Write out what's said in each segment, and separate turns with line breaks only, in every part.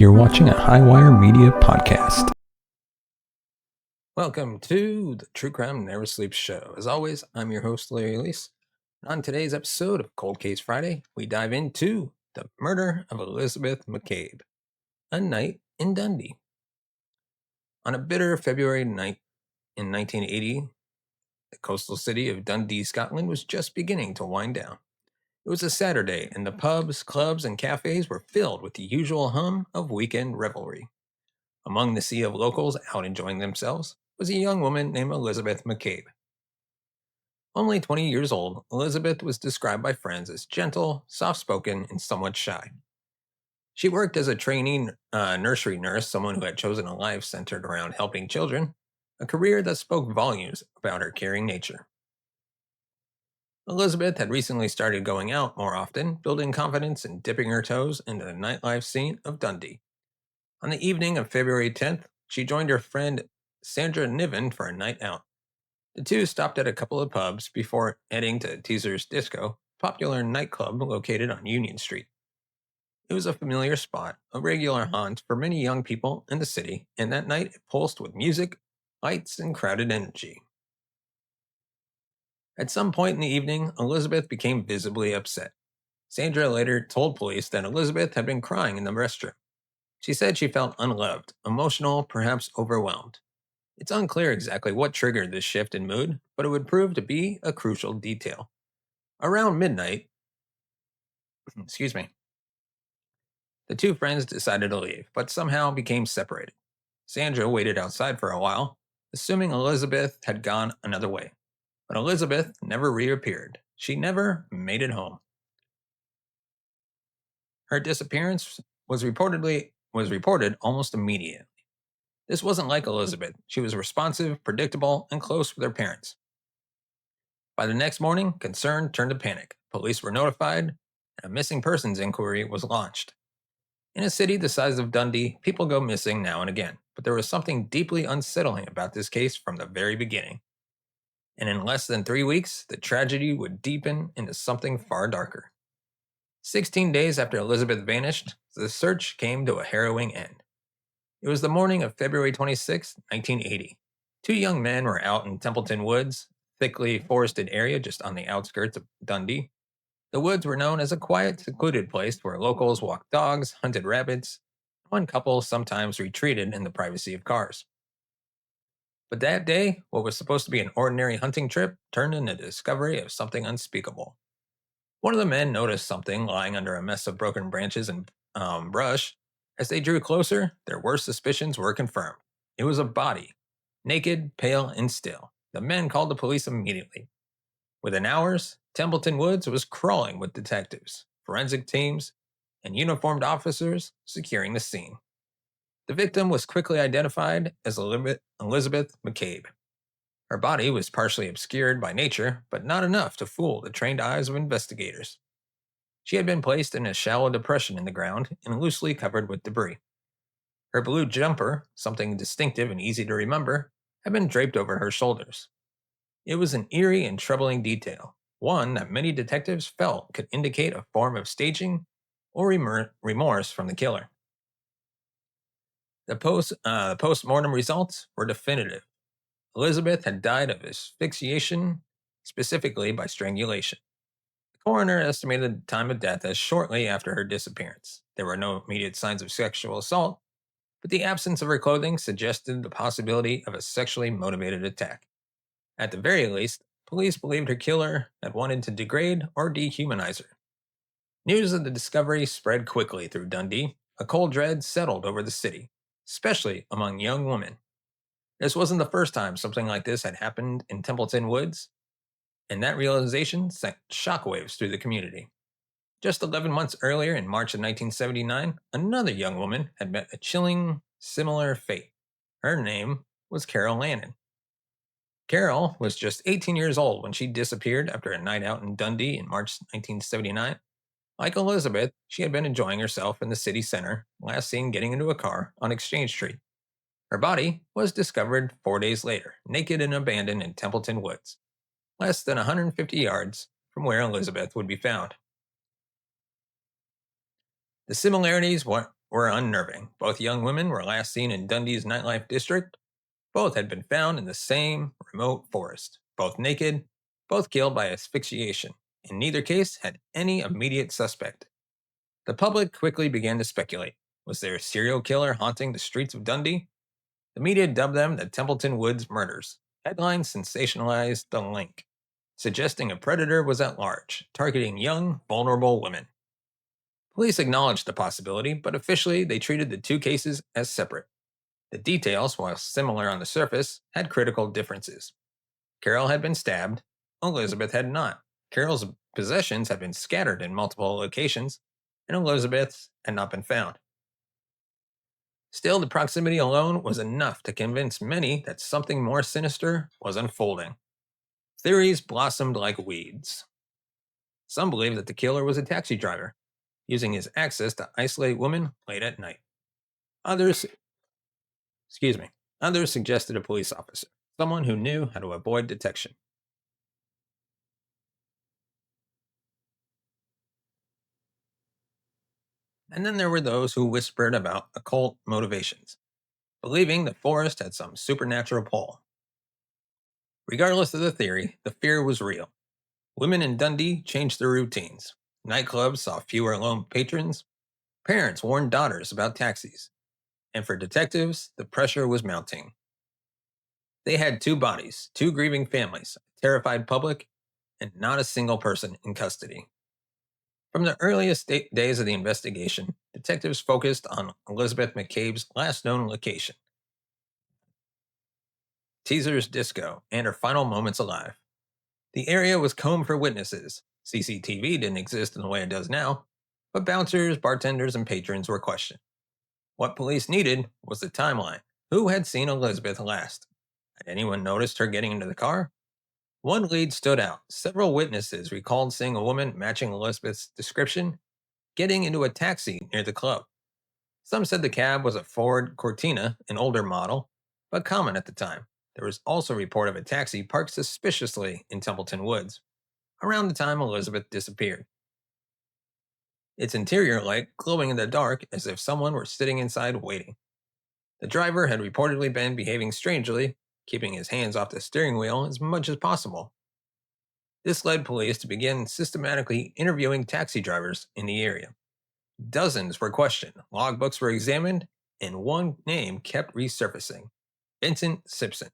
You're watching a Highwire Media podcast.
Welcome to the True Crime Never Sleeps show. As always, I'm your host, Larry Elise. On today's episode of Cold Case Friday, we dive into the murder of Elizabeth McCabe, a night in Dundee. On a bitter February night in 1980, the coastal city of Dundee, Scotland was just beginning to wind down. It was a Saturday, and the pubs, clubs, and cafes were filled with the usual hum of weekend revelry. Among the sea of locals out enjoying themselves was a young woman named Elizabeth McCabe. Only 20 years old, Elizabeth was described by friends as gentle, soft-spoken, and somewhat shy. She worked as a trainee nursery nurse, someone who had chosen a life centered around helping children, a career that spoke volumes about her caring nature. Elizabeth had recently started going out more often, building confidence and dipping her toes into the nightlife scene of Dundee. On the evening of February 10th, she joined her friend Sandra Niven for a night out. The two stopped at a couple of pubs before heading to Teaser's Disco, a popular nightclub located on Union Street. It was a familiar spot, a regular haunt for many young people in the city, and that night it pulsed with music, lights, and crowded energy. At some point in the evening, Elizabeth became visibly upset. Sandra later told police that Elizabeth had been crying in the restroom. She said she felt unloved, emotional, perhaps overwhelmed. It's unclear exactly what triggered this shift in mood, but it would prove to be a crucial detail. Around midnight, the two friends decided to leave, but somehow became separated. Sandra waited outside for a while, assuming Elizabeth had gone another way. But Elizabeth never reappeared. She never made it home. Her disappearance was reported almost immediately. This wasn't like Elizabeth. She was responsive, predictable, and close with her parents. By the next morning, concern turned to panic. Police were notified, and a missing persons inquiry was launched. In a city the size of Dundee, people go missing now and again, but there was something deeply unsettling about this case from the very beginning. And in less than 3 weeks, the tragedy would deepen into something far darker. 16 days after Elizabeth vanished, the search came to a harrowing end. It was the morning of February 26, 1980. Two young men were out in Templeton Woods, thickly forested area just on the outskirts of Dundee. The woods were known as a quiet, secluded place where locals walked dogs, hunted rabbits, and one couple sometimes retreated in the privacy of cars. But that day, what was supposed to be an ordinary hunting trip turned into the discovery of something unspeakable. One of the men noticed something lying under a mess of broken branches and brush. As they drew closer, their worst suspicions were confirmed. It was a body, naked, pale, and still. The men called the police immediately. Within hours, Templeton Woods was crawling with detectives, forensic teams, and uniformed officers securing the scene. The victim was quickly identified as Elizabeth McCabe. Her body was partially obscured by nature, but not enough to fool the trained eyes of investigators. She had been placed in a shallow depression in the ground and loosely covered with debris. Her blue jumper, something distinctive and easy to remember, had been draped over her shoulders. It was an eerie and troubling detail, one that many detectives felt could indicate a form of staging or remorse from the killer. The post-mortem results were definitive. Elizabeth had died of asphyxiation, specifically by strangulation. The coroner estimated the time of death as shortly after her disappearance. There were no immediate signs of sexual assault, but the absence of her clothing suggested the possibility of a sexually motivated attack. At the very least, police believed her killer had wanted to degrade or dehumanize her. News of the discovery spread quickly through Dundee. A cold dread settled over the city, especially among young women. This wasn't the first time something like this had happened in Templeton Woods, and that realization sent shockwaves through the community. Just 11 months earlier, in March of 1979, another young woman had met a chilling, similar fate. Her name was Carol Lannon. Carol was just 18 years old when she disappeared after a night out in Dundee in March 1979. Like Elizabeth, she had been enjoying herself in the city center, last seen getting into a car on Exchange Street. Her body was discovered 4 days later, naked and abandoned in Templeton Woods, less than 150 yards from where Elizabeth would be found. The similarities were unnerving. Both young women were last seen in Dundee's nightlife district. Both had been found in the same remote forest, both naked, both killed by asphyxiation. In neither case had any immediate suspect. The public quickly began to speculate. Was there a serial killer haunting the streets of Dundee? The media dubbed them the Templeton Woods murders. Headlines sensationalized the link, suggesting a predator was at large, targeting young, vulnerable women. Police acknowledged the possibility, but officially they treated the two cases as separate. The details, while similar on the surface, had critical differences. Carol had been stabbed, Elizabeth had not. Carol's possessions had been scattered in multiple locations, and Elizabeth's had not been found. Still, the proximity alone was enough to convince many that something more sinister was unfolding. Theories blossomed like weeds. Some believed that the killer was a taxi driver, using his access to isolate women late at night. Others suggested a police officer, someone who knew how to avoid detection. And then there were those who whispered about occult motivations, believing the forest had some supernatural pull. Regardless of the theory, the fear was real. Women in Dundee changed their routines. Nightclubs saw fewer lone patrons. Parents warned daughters about taxis. And for detectives, the pressure was mounting. They had two bodies, two grieving families, a terrified public, and not a single person in custody. From the earliest days of the investigation, detectives focused on Elizabeth McCabe's last known location, Teaser's Disco, and her final moments alive. The area was combed for witnesses. CCTV didn't exist in the way it does now, but bouncers, bartenders, and patrons were questioned. What police needed was the timeline. Who had seen Elizabeth last? Had anyone noticed her getting into the car? One lead stood out. Several witnesses recalled seeing a woman matching Elizabeth's description getting into a taxi near the club. Some said the cab was a Ford Cortina, an older model, but common at the time. There was also a report of a taxi parked suspiciously in Templeton Woods, around the time Elizabeth disappeared. Its interior light glowing in the dark as if someone were sitting inside waiting. The driver had reportedly been behaving strangely, keeping his hands off the steering wheel as much as possible. This led police to begin systematically interviewing taxi drivers in the area. Dozens were questioned, logbooks were examined, and one name kept resurfacing: Vincent Simpson.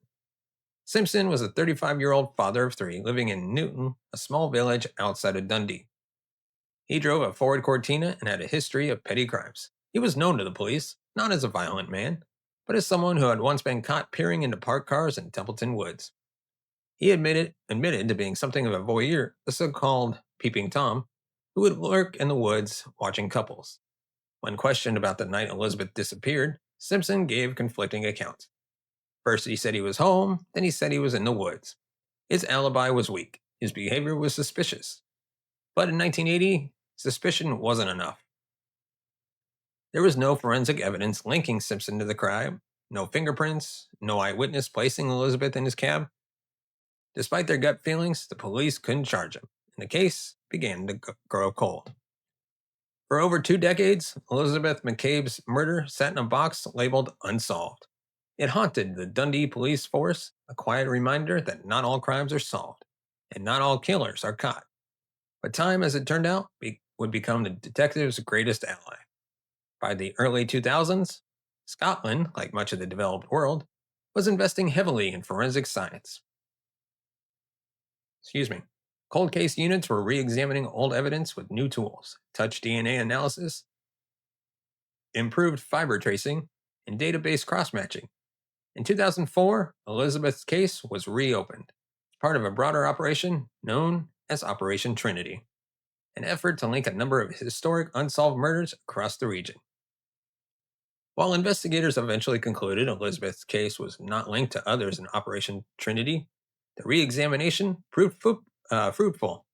Simpson was a 35-year-old father of three living in Newton, a small village outside of Dundee. He drove a Ford Cortina and had a history of petty crimes. He was known to the police, not as a violent man, but as someone who had once been caught peering into parked cars in Templeton Woods. He admitted to being something of a voyeur, a so-called peeping Tom, who would lurk in the woods watching couples. When questioned about the night Elizabeth disappeared, Simpson gave conflicting accounts. First he said he was home, then he said he was in the woods. His alibi was weak. His behavior was suspicious. But in 1980, suspicion wasn't enough. There was no forensic evidence linking Simpson to the crime, no fingerprints, no eyewitness placing Elizabeth in his cab. Despite their gut feelings, the police couldn't charge him, and the case began to grow cold. For over 2 decades, Elizabeth McCabe's murder sat in a box labeled unsolved. It haunted the Dundee police force, a quiet reminder that not all crimes are solved, and not all killers are caught. But time, as it turned out, would become the detective's greatest ally. By the early 2000s, Scotland, like much of the developed world, was investing heavily in forensic science. Cold case units were re-examining old evidence with new tools: touch DNA analysis, improved fiber tracing, and database cross-matching. In 2004, Elizabeth's case was reopened, part of a broader operation known as Operation Trinity, an effort to link a number of historic unsolved murders across the region. While investigators eventually concluded Elizabeth's case was not linked to others in Operation Trinity, the re-examination proved fruitful.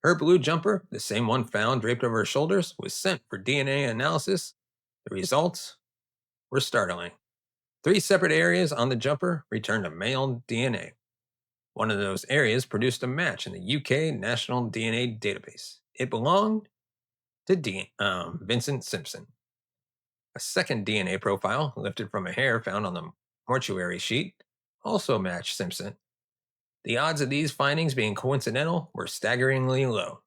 Her blue jumper, the same one found draped over her shoulders, was sent for DNA analysis. The results were startling. 3 separate areas on the jumper returned a male DNA. One of those areas produced a match in the UK National DNA Database. It belonged to Vincent Simpson. A second DNA profile, lifted from a hair found on the mortuary sheet, also matched Simpson. The odds of these findings being coincidental were staggeringly low.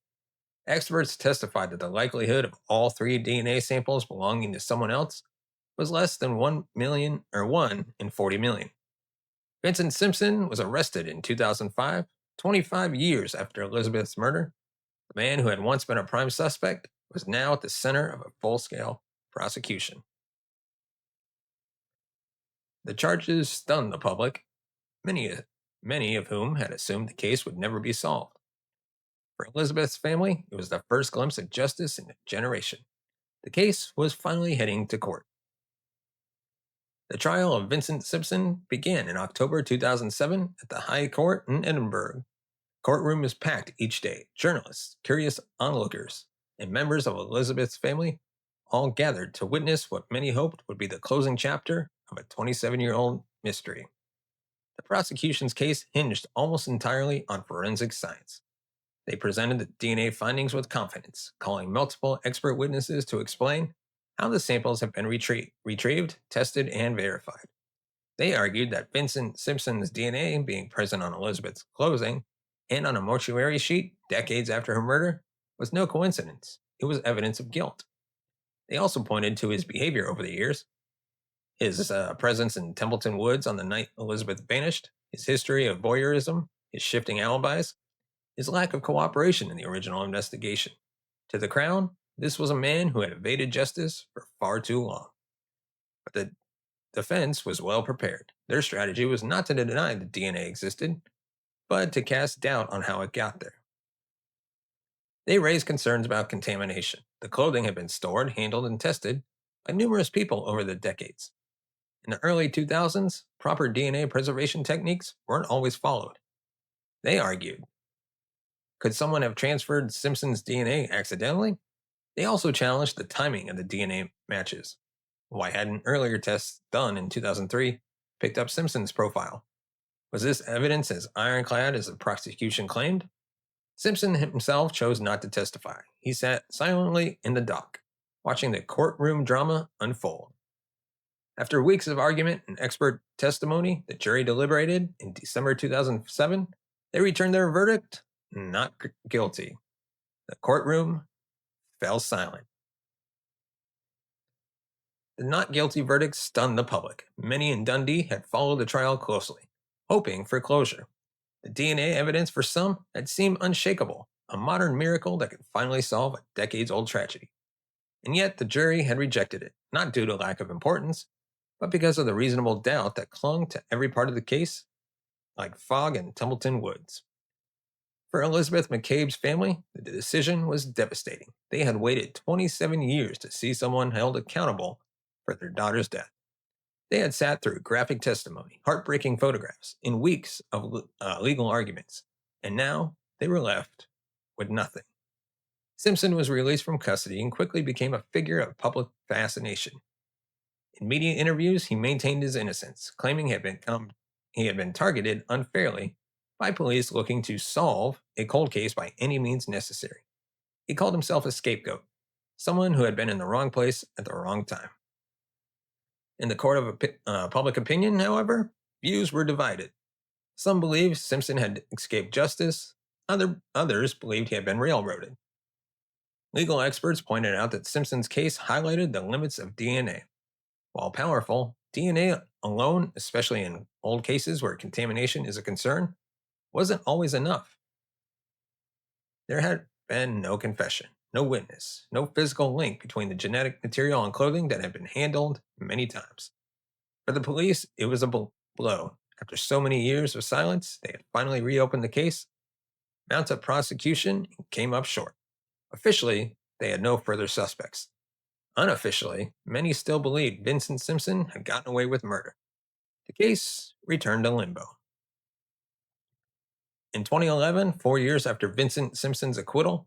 Experts testified that the likelihood of all three DNA samples belonging to someone else was less than 1 million or 1 in 40 million. Vincent Simpson was arrested in 2005, 25 years after Elizabeth's murder. The man who had once been a prime suspect was now at the center of a full-scale prosecution. The charges stunned the public, many of whom had assumed the case would never be solved. For Elizabeth's family, it was the first glimpse of justice in a generation. The case was finally heading to court. The trial of Vincent Simpson began in October 2007 at the High Court in Edinburgh. Courtroom was packed each day. Journalists, curious onlookers, and members of Elizabeth's family all gathered to witness what many hoped would be the closing chapter of a 27-year-old mystery. The prosecution's case hinged almost entirely on forensic science. They presented the DNA findings with confidence, calling multiple expert witnesses to explain how the samples have been retrieved, tested, and verified. They argued that Vincent Simpson's DNA being present on Elizabeth's clothing and on a mortuary sheet decades after her murder was no coincidence. It was evidence of guilt. They also pointed to his behavior over the years, his presence in Templeton Woods on the night Elizabeth vanished, his history of voyeurism, his shifting alibis, his lack of cooperation in the original investigation. To the Crown, this was a man who had evaded justice for far too long. But the defense was well prepared. Their strategy was not to deny that DNA existed, but to cast doubt on how it got there. They raised concerns about contamination. The clothing had been stored, handled, and tested by numerous people over the decades. In the early 2000s, proper DNA preservation techniques weren't always followed. They argued, could someone have transferred Simpson's DNA accidentally? They also challenged the timing of the DNA matches. Why hadn't earlier tests done in 2003 picked up Simpson's profile? Was this evidence as ironclad as the prosecution claimed? Simpson himself chose not to testify. He sat silently in the dock, watching the courtroom drama unfold. After weeks of argument and expert testimony, the jury deliberated in December 2007. They returned their verdict, not guilty. The courtroom fell silent. The not guilty verdict stunned the public. Many in Dundee had followed the trial closely, hoping for closure. The DNA evidence for some had seemed unshakable, a modern miracle that could finally solve a decades-old tragedy. And yet the jury had rejected it, not due to lack of importance, but because of the reasonable doubt that clung to every part of the case, like fog in Templeton Woods. For Elizabeth McCabe's family, the decision was devastating. They had waited 27 years to see someone held accountable for their daughter's death. They had sat through graphic testimony, heartbreaking photographs, and weeks of legal arguments, and now they were left with nothing. Simpson was released from custody and quickly became a figure of public fascination. In media interviews, he maintained his innocence, claiming he had been targeted unfairly by police looking to solve a cold case by any means necessary. He called himself a scapegoat, someone who had been in the wrong place at the wrong time. In the court of public opinion, however, views were divided. Some believed Simpson had escaped justice, others believed he had been railroaded. Legal experts pointed out that Simpson's case highlighted the limits of DNA. While powerful, DNA alone, especially in old cases where contamination is a concern, wasn't always enough. There had been no confession, no witness, no physical link between the genetic material and clothing that had been handled many times. For the police, it was a blow. After so many years of silence, they had finally reopened the case, mounted a prosecution, and came up short. Officially, they had no further suspects. Unofficially, many still believed Vincent Simpson had gotten away with murder. The case returned to limbo. In 2011, 4 years after Vincent Simpson's acquittal,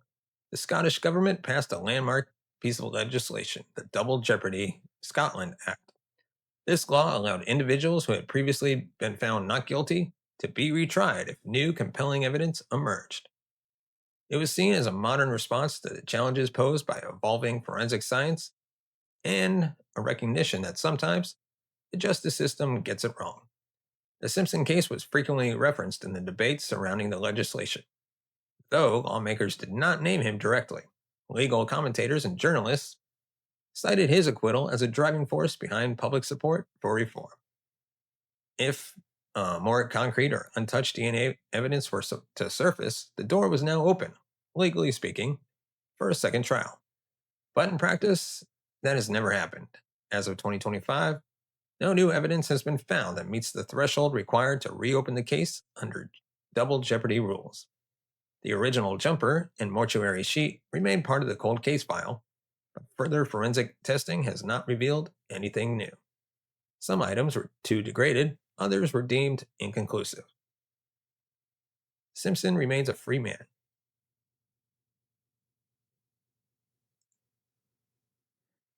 the Scottish government passed a landmark piece of legislation, the Double Jeopardy Scotland Act. This law allowed individuals who had previously been found not guilty to be retried if new compelling evidence emerged. It was seen as a modern response to the challenges posed by evolving forensic science and a recognition that sometimes the justice system gets it wrong. The Simpson case was frequently referenced in the debates surrounding the legislation, though lawmakers did not name him directly. Legal commentators and journalists cited his acquittal as a driving force behind public support for reform. If more concrete or untouched DNA evidence were to surface, the door was now open, legally speaking, for a second trial. But in practice, that has never happened. As of 2025, no new evidence has been found that meets the threshold required to reopen the case under double jeopardy rules. The original jumper and mortuary sheet remain part of the cold case file, but further forensic testing has not revealed anything new. Some items were too degraded, others were deemed inconclusive. Simpson remains a free man.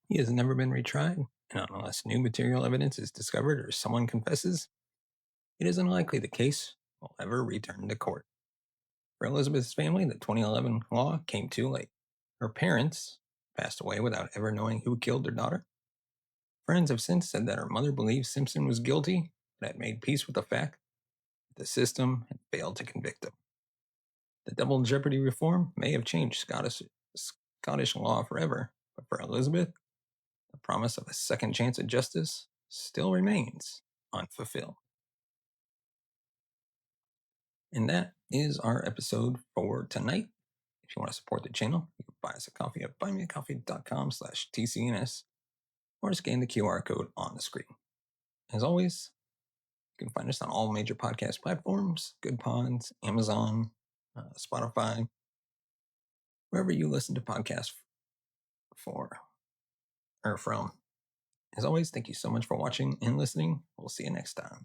He has never been retried, and unless new material evidence is discovered or someone confesses, it is unlikely the case will ever return to court. For Elizabeth's family, the 2011 law came too late. Her parents passed away without ever knowing who killed their daughter. Friends have since said that her mother believed Simpson was guilty, but had made peace with the fact that the system had failed to convict him. The double jeopardy reform may have changed Scottish law forever, but for Elizabeth, the promise of a second chance at justice still remains unfulfilled. And that is our episode for tonight. If you want to support the channel, you can buy us a coffee at buymeacoffee.com/TCNS or scan the QR code on the screen. As always, you can find us on all major podcast platforms, Good Pods, Amazon, Spotify, wherever you listen to podcasts from. As always, thank you so much for watching and listening. We'll see you next time.